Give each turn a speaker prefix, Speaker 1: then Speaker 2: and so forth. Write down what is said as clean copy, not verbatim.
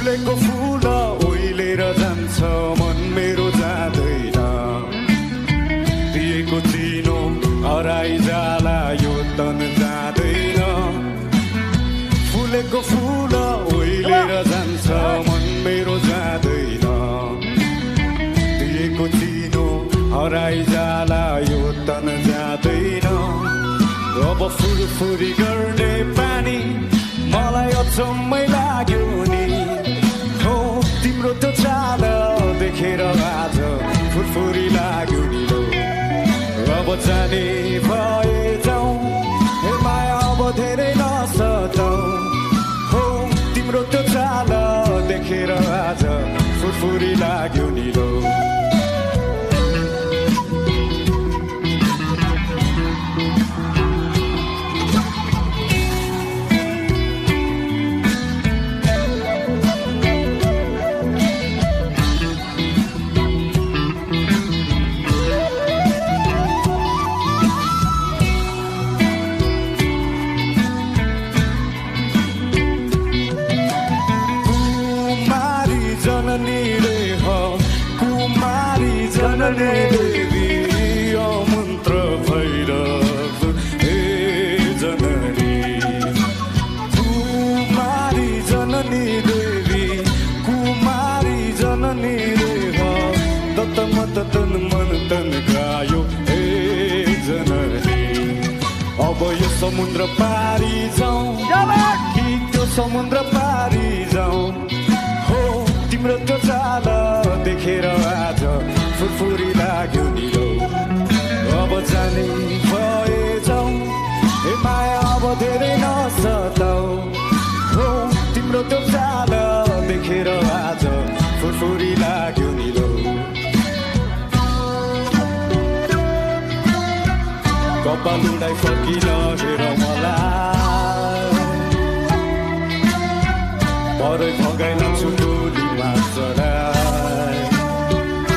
Speaker 1: फुलेको फुल ओइलेर जान्छ मन मेरो जाँदैन दिएको चिनो हराइ जाला यो तन जाँदैन फुलेको फुल ओइलेर जान्छ मन मेरो जाँदैन दिएको चिनो हराइ जाला यो तन जाँदैन अब फुरफुरी गर्ने पानी मलाई अचम्मै लाग्यो नि हो तिम्रो त्यो चाल देखेर आज फुरफुरी लाग्यो नि लो अब जाने भए जाउँ हे माया अब धेरै नसताऊ हो तिम्रो त्यो चाल देखेर आज फुरफुरी लाग्यो नि लो देवी मन्त्र भैरव हे जननी कुमारी जननी देवी कुमारी जननी देव तत मत तन मन तन गायो हे जननी अब यो समुद्र पारी जाउँ कि त्यो समुद्र पारी जाउँ हो तिम्रो त्यो चाल देखेर आज फुरफुरी लाग्यो नि लो अब जाने भए जाउँ हे माया अब धेरै नसताऊ हो तिम्रो त्यो चाल देखेर आज फुरफुरी लाग्यो नि लो कपाल उडाइ फर्किन हेर मलाई परै भगाइ